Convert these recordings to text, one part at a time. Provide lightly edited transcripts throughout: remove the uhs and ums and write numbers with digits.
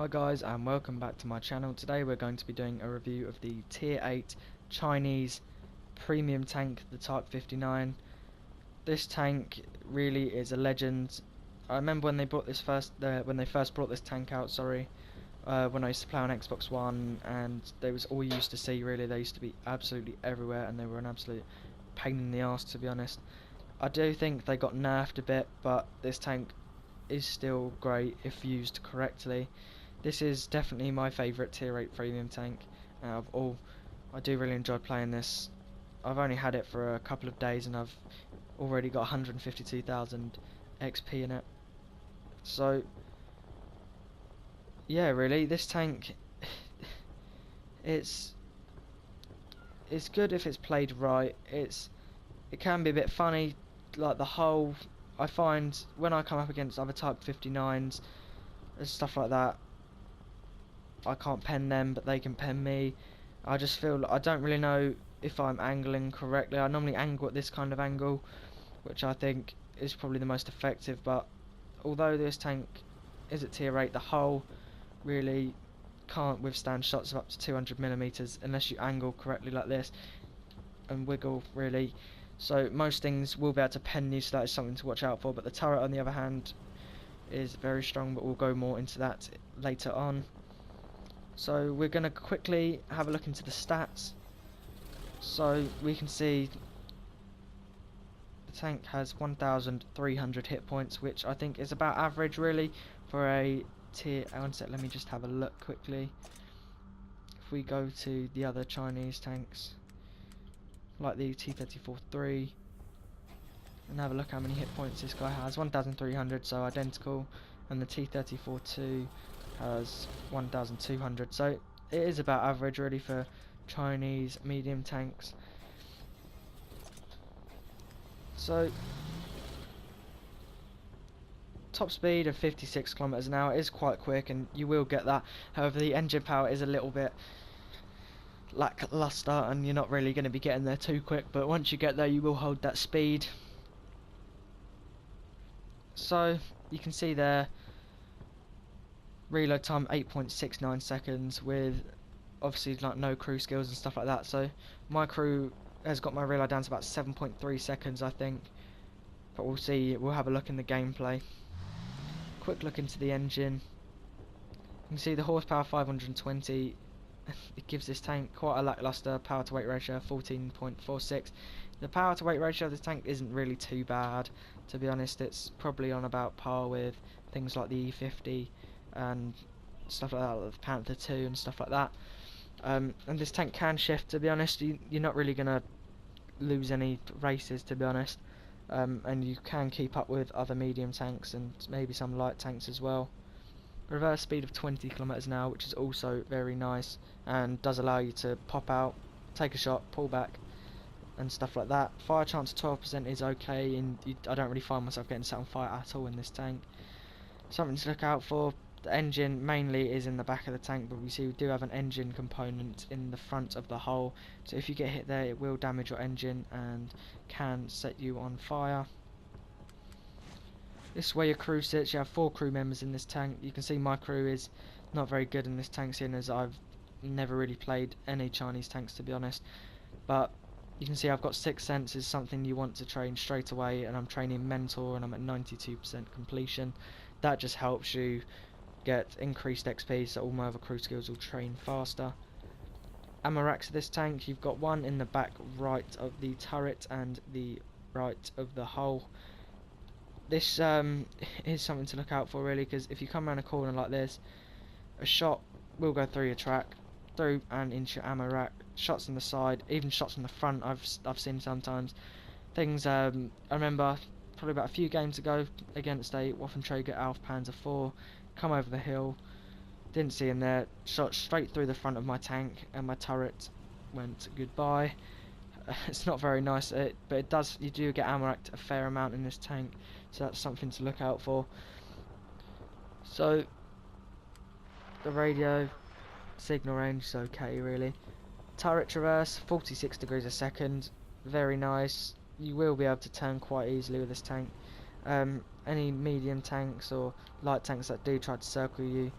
Hi guys and welcome back to my channel. Today we're going to be doing a review of the Tier 8 Chinese premium tank, the Type 59. This tank really is a legend. I remember when they brought this when they first brought this tank out, when I used to play on Xbox One, and they was all you used to see really. They used to be absolutely everywhere and they were an absolute pain in the arse, to be honest. I do think they got nerfed a bit, but this tank is still great if used correctly. This is definitely my favourite tier 8 premium tank out of all. I do really enjoy playing this. I've only had it for a couple of days and I've already got 152,000 XP in it. So yeah, really, this tank it's good if it's played right. It can be a bit funny, like the hull. I find when I come up against other Type 59s and stuff like that, I can't pen them, but they can pen me. I just feel like I don't really know if I'm angling correctly. I normally angle at this kind of angle, which I think is probably the most effective, but although this tank is at tier 8, the hull really can't withstand shots of up to 200mm unless you angle correctly like this and wiggle really. So most things will be able to pen you, so that is something to watch out for. But the turret on the other hand is very strong, but we'll go more into that later on. So we're going to quickly have a look into the stats. So we can see the tank has 1,300 hit points, which I think is about average really for a tier. One sec, let me just have a look quickly. If we go to the other Chinese tanks, like the T-34-3, and have a look how many hit points this guy has. 1,300, so identical, and the T-34-2 has 1,200, so it is about average really for Chinese medium tanks. So top speed of 56 kilometers an hour is quite quick, and you will get that. However, the engine power is a little bit lackluster and you're not really going to be getting there too quick, but once you get there you will hold that speed. So you can see there, reload time 8.69 seconds with obviously like no crew skills and stuff like that. So my crew has got my reload down to about 7.3 seconds I think, but we'll see. We'll have a look in the gameplay. Quick look into the engine. You can see the horsepower 520. It gives this tank quite a lackluster power to weight ratio, 14.46. The power to weight ratio of this tank isn't really too bad, to be honest. It's probably on about par with things like the E50 and stuff like that, like the Panther 2 and stuff like that. And this tank can shift, to be honest. You're not really going to lose any races, to be honest. And you can keep up with other medium tanks and maybe some light tanks as well. Reverse speed of 20 kilometers an hour, which is also very nice and does allow you to pop out, take a shot, pull back and stuff like that. Fire chance of 12% is okay, and I don't really find myself getting set on fire at all in this tank. Something to look out for: the engine mainly is in the back of the tank, but we see we do have an engine component in the front of the hull, so if you get hit there it will damage your engine and can set you on fire. This is where your crew sits. You have 4 crew members in this tank. You can see my crew is not very good in this tank, seeing as I've never really played any Chinese tanks, to be honest. But you can see I've got 6 senses, something you want to train straight away, and I'm training Mentor and I'm at 92% completion. That just helps you get increased XP, so all my other crew skills will train faster. Ammo racks of this tank, you've got one in the back right of the turret and the right of the hull. This is something to look out for really, because if you come around a corner like this, a shot will go through your track, through and into your ammo rack. Shots on the side, even shots on the front, I've seen sometimes. Things I remember probably about a few games ago against a Waffenträger Alf Panzer IV, come over the hill, didn't see him there, shot straight through the front of my tank and my turret went goodbye. It's not very nice, but it does. You do get ammo racked a fair amount in this tank, so that's something to look out for. So the radio signal range is okay really. Turret traverse 46 degrees a second, very nice. You will be able to turn quite easily with this tank. Any medium tanks or light tanks that do try to circle you,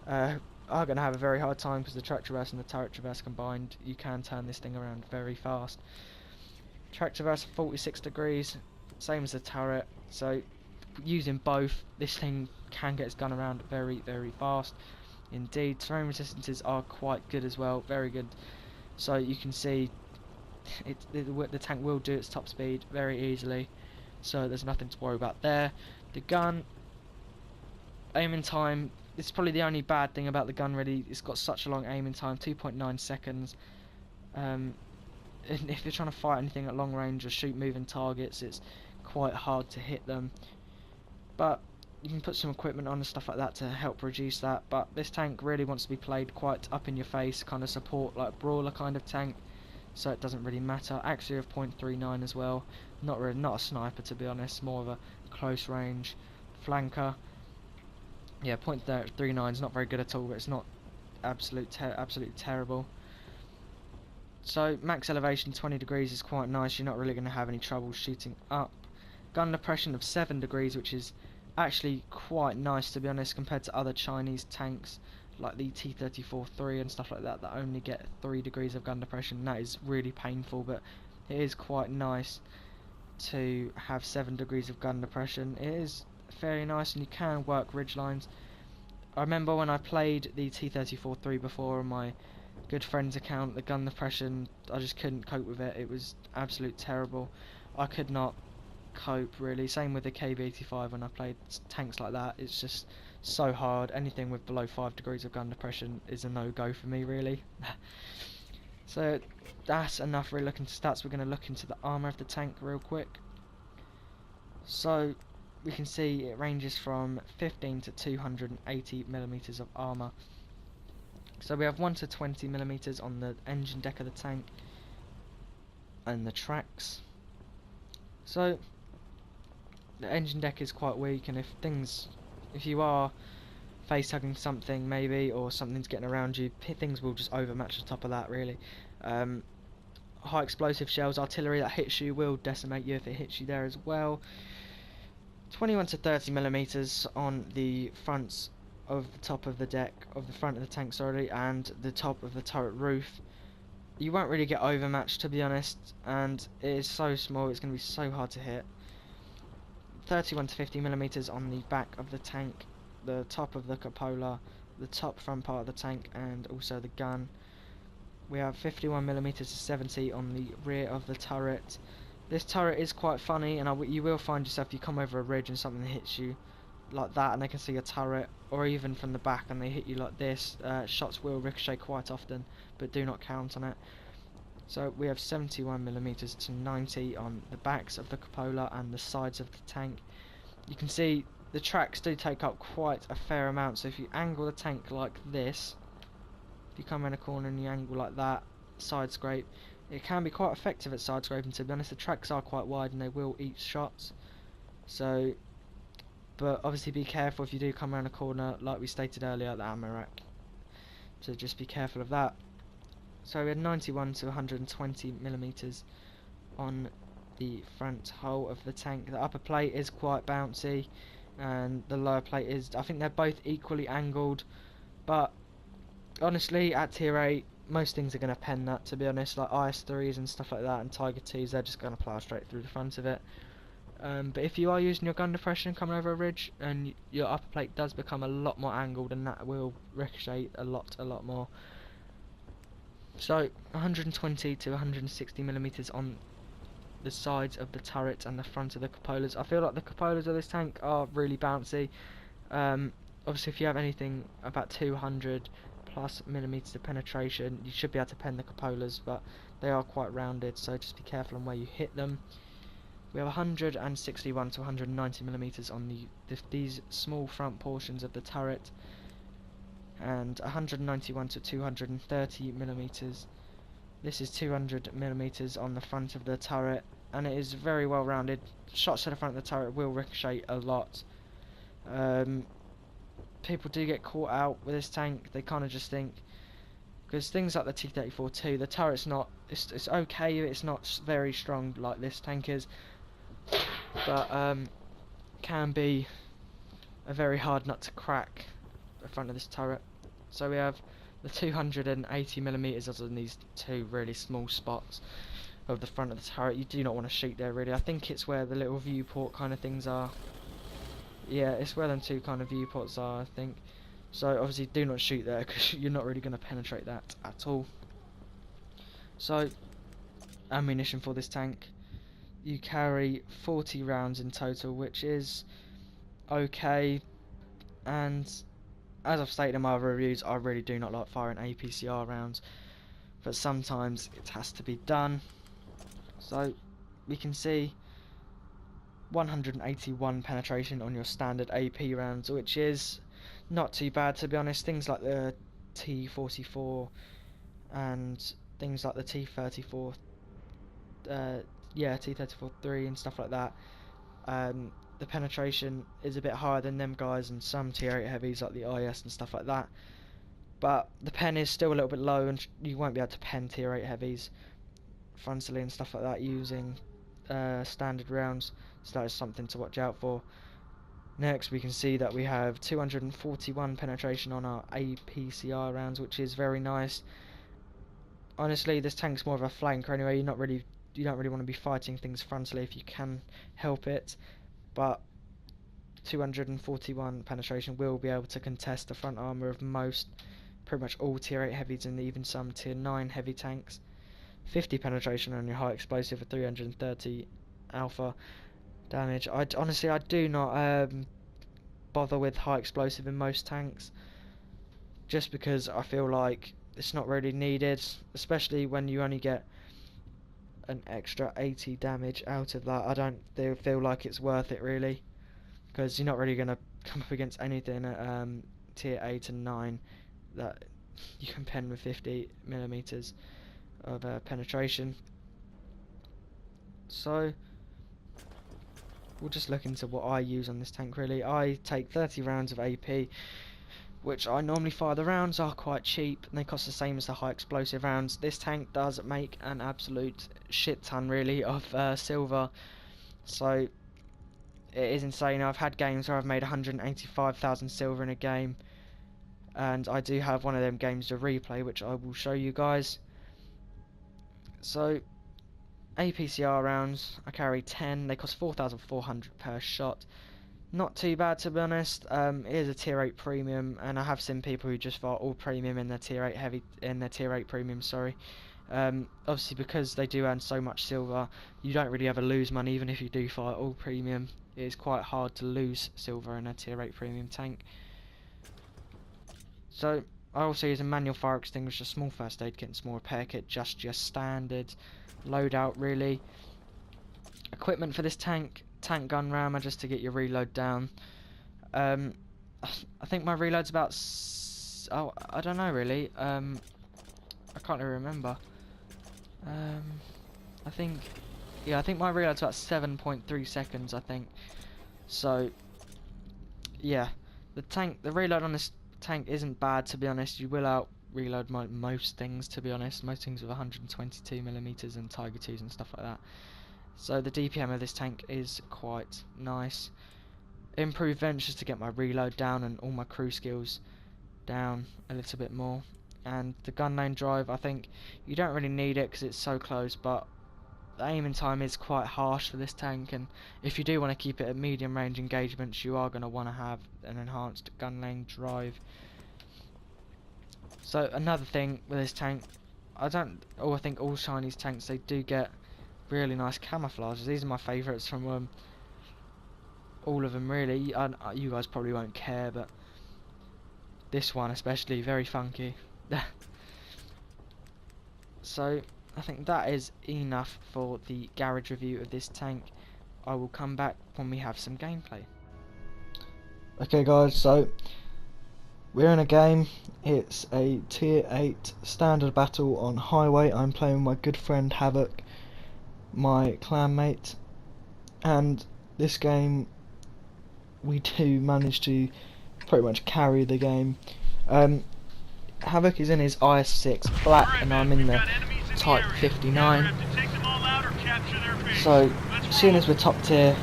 are going to have a very hard time because the track traverse and the turret traverse combined, you can turn this thing around very fast. Track traverse 46 degrees, same as the turret, so using both, this thing can get its gun around very, very fast. Indeed, terrain resistances are quite good as well, very good. So you can see the tank will do its top speed very easily, so there's nothing to worry about there. The gun, aiming time, it's probably the only bad thing about the gun really, it's got such a long aiming time, 2.9 seconds. And if you're trying to fight anything at long range or shoot moving targets, it's quite hard to hit them. But you can put some equipment on and stuff like that to help reduce that. But this tank really wants to be played quite up in your face, kind of support, like brawler kind of tank, so it doesn't really matter. Accuracy of 0.39 as well, not a sniper to be honest, more of a close range flanker. Yeah, 0.39 is not very good at all, but it's not absolutely terrible. So max elevation 20 degrees is quite nice, you're not really going to have any trouble shooting up. Gun depression of 7 degrees, which is actually quite nice to be honest compared to other Chinese tanks like the T-34-3 and stuff like that that only get 3 degrees of gun depression. That is really painful, but it is quite nice to have 7 degrees of gun depression. It is fairly nice and you can work ridge lines. I remember when I played the T-34-3 before on my good friend's account, the gun depression, I just couldn't cope with it. It was absolute terrible. I could not cope really. Same with the KB85 when I played tanks like that. It's just so hard. Anything with below 5 degrees of gun depression is a no-go for me really. So that's enough really looking at stats. We're going to look into the armour of the tank real quick. So we can see it ranges from 15 to 280 millimeters of armour. So we have 1 to 20 millimeters on the engine deck of the tank and the tracks. So the engine deck is quite weak, and if you are face hugging something maybe, or something's getting around you, things will just overmatch the top of that really. High explosive shells, artillery that hits you will decimate you if it hits you there as well. 21 to 30 millimeters on the fronts of the top of the deck, of the front of the tank, sorry, and the top of the turret roof. You won't really get overmatched to be honest, and it is so small it's going to be so hard to hit. 31 to 50 millimeters on the back of the tank, the top of the cupola, the top front part of the tank, and also the gun. We have 51 millimeters to 70 on the rear of the turret. This turret is quite funny, and you will find yourself, you come over a ridge and something hits you like that and they can see a turret, or even from the back and they hit you like this, shots will ricochet quite often but do not count on it. So we have 71 millimeters to 90 on the backs of the cupola and the sides of the tank. You can see the tracks do take up quite a fair amount, so if you angle the tank like this, if you come in a corner and you angle like that, side scrape, it can be quite effective at side scraping to be honest. The tracks are quite wide and they will eat shots, so but obviously be careful if you do come around a corner, like we stated earlier, the ammo rack, so just be careful of that. So we had 91 to 120 millimeters on the front hull of the tank. The upper plate is quite bouncy and the lower plate is, I think they're both equally angled, but honestly at tier 8 most things are going to pen that to be honest, like IS-3s and stuff like that and Tiger 2s, they're just going to plough straight through the front of it. But if you are using your gun depression coming over a ridge and your upper plate does become a lot more angled, and that will ricochet a lot more. So 120 to 160 millimeters on the sides of the turret and the front of the cupolas. I feel like the cupolas of this tank are really bouncy. Obviously if you have anything about 200 plus millimeters of penetration, you should be able to pen the cupolas, but they are quite rounded, so just be careful on where you hit them. We have 161 to 190 millimeters on these small front portions of the turret, and 191 to 230 millimeters. This is 200 millimeters on the front of the turret, and it is very well rounded. Shots to the front of the turret will ricochet a lot. People do get caught out with this tank. They kind of just think, because things like the T-34-2, the turret's not, it's okay, it's not very strong like this tank is, but can be a very hard nut to crack, the front of this turret. So we have the 280mm on these two really small spots of the front of the turret. You do not want to shoot there really. I think it's where the little viewport kind of things are. Yeah, it's where them two kind of viewports are, I think. So obviously do not shoot there because you're not really going to penetrate that at all. So ammunition for this tank, you carry 40 rounds in total, which is okay, and as I've stated in my other reviews, I really do not like firing APCR rounds, but sometimes it has to be done. So we can see 181 penetration on your standard AP rounds, which is not too bad, to be honest. Things like the T44 and things like the T34, T34-3 and stuff like that, the penetration is a bit higher than them guys, and some tier 8 heavies like the IS and stuff like that, but the pen is still a little bit low, and you won't be able to pen tier 8 heavies frontally and stuff like that using standard rounds, so that is something to watch out for. Next we can see that we have 241 penetration on our APCR rounds, which is very nice. Honestly, this tank's more of a flanker anyway. You don't really want to be fighting things frontally if you can help it, but 241 penetration will be able to contest the front armour of pretty much all tier 8 heavies and even some tier 9 heavy tanks. 50 penetration on your high explosive with 330 alpha damage. Honestly, I do not bother with high explosive in most tanks, just because I feel like it's not really needed, especially when you only get an extra 80 damage out of that. I don't feel like it's worth it really, because you're not really going to come up against anything at tier 8 and 9 that you can pen with 50mm of penetration. So we'll just look into what I use on this tank really. I take 30 rounds of AP, which I normally fire. The rounds are quite cheap and they cost the same as the high explosive rounds. This tank does make an absolute shit ton really of silver, so it is insane. I've had games where I've made 185,000 silver in a game, and I do have one of them games to replay, which I will show you guys. So APCR rounds, I carry 10. They cost 4,400 per shot. Not too bad, to be honest. It is a tier 8 premium, and I have seen people who just fire all premium in their tier 8 heavy, in their tier 8 premium, sorry. Obviously because they do earn so much silver, you don't really ever lose money even if you do fire all premium. It is quite hard to lose silver in a tier 8 premium tank. So I also use a manual fire extinguisher, small first aid kit and small repair kit, just your standard loadout really. Equipment for this tank gun rammer just to get your reload down. I think my reload's about I don't know really. I can't really remember. I think my reload's about 7.3 seconds, I think. So yeah, the reload on this tank isn't bad, to be honest. You will out reload most things, to be honest. Most things with 122mm and Tiger 2s and stuff like that. So the DPM of this tank is quite nice. Improved ventures to get my reload down and all my crew skills down a little bit more. And the gun lane drive, I think you don't really need it because it's so close, but the aiming time is quite harsh for this tank, and if you do want to keep it at medium range engagements, you are going to want to have an enhanced gun lane drive. So another thing with this tank, I think all Chinese tanks, they do get really nice camouflages. These are my favourites from all of them really. You guys probably won't care, but this one especially, very funky. So I think that is enough for the garage review of this tank. I will come back when we have some gameplay. Okay guys, so we're in a game. It's a tier 8 standard battle on highway. I'm playing with my good friend Havoc, my clanmate, and this game we do manage to pretty much carry the game. Havoc is in his IS-6 black and I'm in the Type 59. So as soon as we're top tier,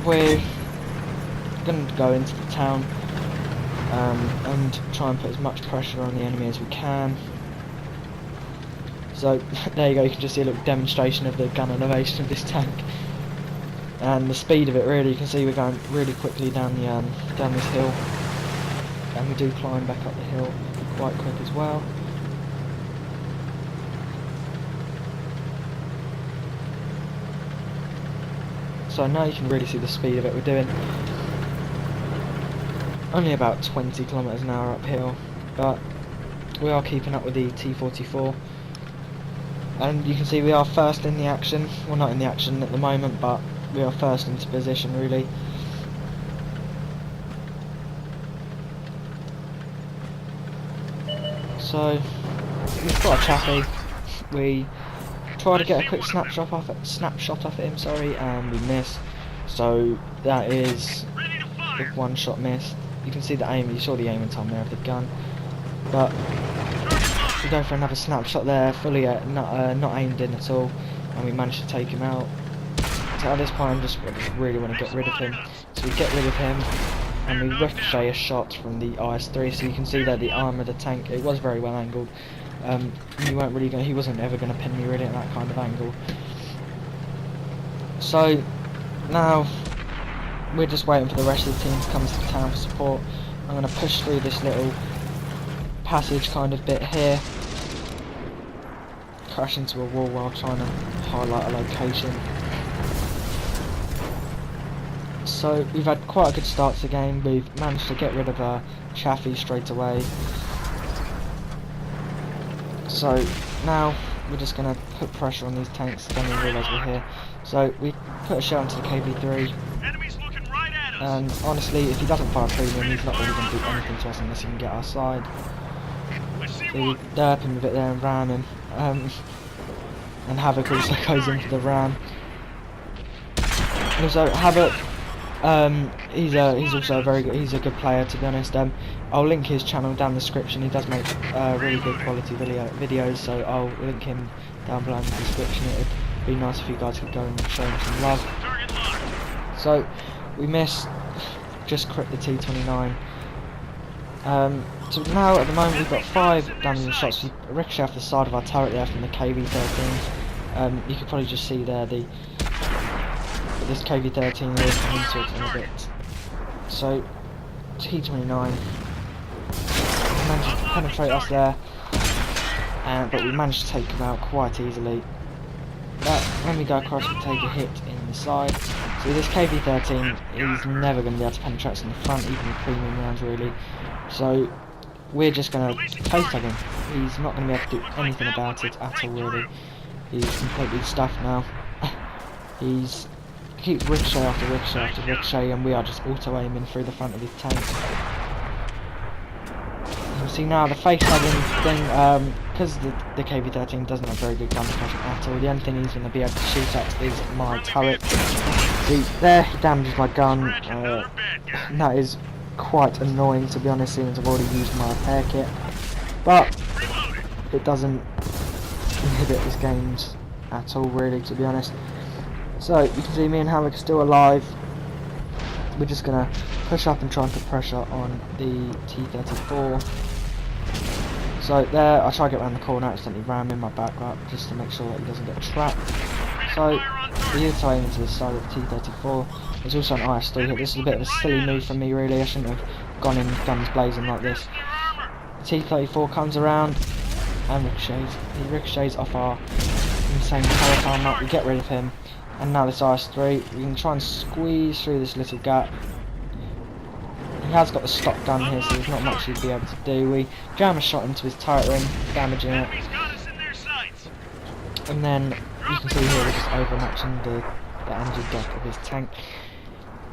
we're going to go into the town. and try and put as much pressure on the enemy as we can. So there you go, you can just see a little demonstration of the gun elevation of this tank and the speed of it. Really, you can see we're going really quickly down the down this hill, and we do climb back up the hill quite quick as well. So now you can really see the speed of it. We're doing only about 20 kilometers an hour uphill, but we are keeping up with the T-44. And you can see we are first in the action. Well, not in the action at the moment, but we are first into position, really. So we've got a chappy. We try to get a quick snapshot off at him, sorry, and we miss. So that is a one-shot miss. You can see the aim. You saw the aiming time there of the gun, but we go for another snapshot there, fully not aimed in at all, and we managed to take him out. So at this point, I just really want to get rid of him. So we get rid of him, and we ricochet a shot from the IS-3. So you can see there the arm of the tank. It was very well angled. He wasn't ever going to pin me really at that kind of angle. So now we're just waiting for the rest of the team to come to the town for support. I'm going to push through this little passage kind of bit here, crash into a wall while trying to highlight a location. So we've had quite a good start to the game. We've managed to get rid of a Chaffee straight away. So now we're just going to put pressure on these tanks. Don't even realise we're here. So we put a shell into the KV-3. And honestly, if he doesn't fire premium, he's not really going to do anything to us unless he can get our side. So we derp him a bit there and ram him. And Havoc also goes into the ram. Also Havoc, he's also he's a good player, to be honest. I'll link his channel down in the description. He does make really good quality videos, so I'll link him down below in the description. It'd be nice if you guys could go and show him some love. So we missed, just crit the T-29. So now at the moment we've got 5 damaging shots. We ricochet off the side of our turret there from the KV-13. You can probably just see there this KV-13 is coming into it in a bit. So T-29 managed to penetrate us there, but we managed to take him out quite easily. But when we go across, we take a hit in the side. So this KV-13 is never going to be able to penetrate us in the front, even with premium rounds, really. So we're just going to face tag him. He's not going to be able to do anything about it at all, really. He's completely stuffed now. He keeps ricochet after ricochet after ricochet, and we are just auto-aiming through the front of his tank. You can see now the face tagging thing, because the KV-13 doesn't have very good gun suppression at all. The only thing he's going to be able to shoot at is my turret. See, there he damages my gun, and that is quite annoying, to be honest, since I've already used my repair kit, but it doesn't inhibit his games at all, really, to be honest. So you can see me and Havoc are still alive. We're just gonna push up and try and put pressure on the T-34. So there, I try to get around the corner, accidentally ram in my back up just to make sure that he doesn't get trapped. So we auto aim into the side of the T-34. There's also an IS-3 hit. This is a bit of a silly move from me, really. I shouldn't have gone in guns blazing like this. The T-34 comes around and ricochets. He ricochets off our insane turret armor. We get rid of him. And now this IS-3, we can try and squeeze through this little gap. He has got the stock gun here, so there's not much he'd be able to do. We jam a shot into his turret ring, damaging it. And then you can see here we're just overmatching the engine deck of his tank.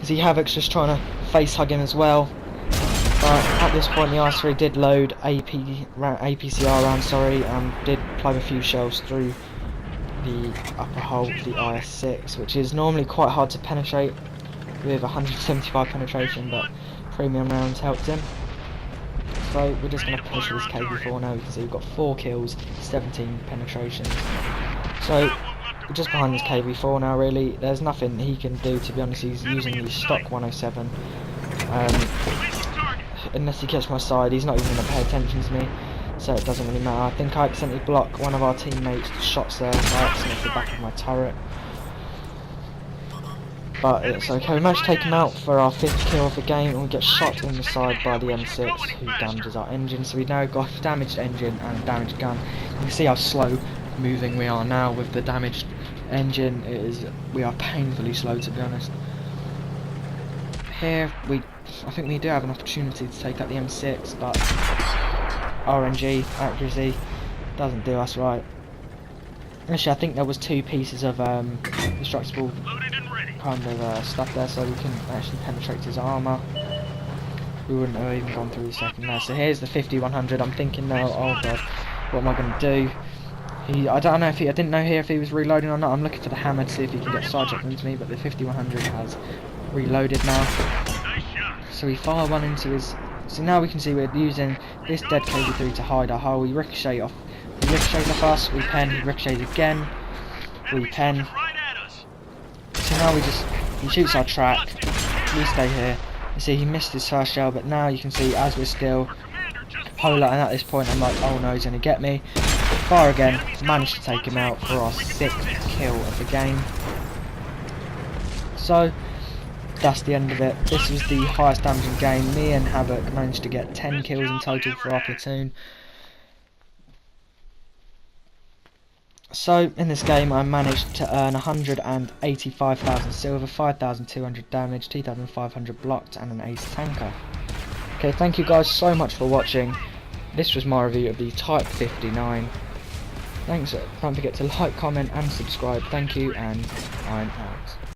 You see Havoc's just trying to face hug him as well. But at this point the IS-3 did load APCR round, did plug a few shells through the upper hull of the IS-6, which is normally quite hard to penetrate with 175 penetration, but premium rounds helped him. So we're just going to push this KV-4 now. You can see we've got 4 kills, 17 penetrations. So we're just behind this KV-4 now, really. There's nothing he can do, to be honest. He's using the stock 107. unless he gets my side. He's not even going to pay attention to me, so it doesn't really matter. I think I accidentally blocked one of our teammates' shots there by accident off the back of my turret. But it's okay. We managed to take him out for our 5th kill of the game, and we get shot in the side by the M6, who damages our engine. So we now got damaged engine and damaged gun. You can see how slow moving we are now with the damaged engine. We are painfully slow, to be honest. Here I think we do have an opportunity to take out the M6, but RNG accuracy doesn't do us right. Actually, I think there was 2 pieces of destructible kind of stuff there, so we can actually penetrate his armour. We wouldn't have even gone through the second there. So here's the 50-100. I'm thinking now, oh god, what am I going to do? I don't know I didn't know here if he was reloading or not. I'm looking for the hammer to see if he can get sidetracked into me, but the 50-100 has reloaded now. So we fire one into his. So now we can see we're using this dead KV3 to hide our hole. We ricochet off. He ricochets off us. We pen. He ricochets again. We pen. So now he shoots our track. We stay here. You see he missed his first shell, but now you can see as we're still polar, and at this point I'm like, oh no, he's gonna get me. Fire again. Managed to take him out for our 6th kill of the game. So that's the end of it. This was the highest damaging game. Me and Havoc managed to get 10 kills in total for our platoon. So in this game I managed to earn 185,000 silver, 5,200 damage, 2,500 blocked and an ace tanker. Okay, thank you guys so much for watching. This was my review of the Type 59. Thanks, don't forget to like, comment and subscribe. Thank you, and I'm out.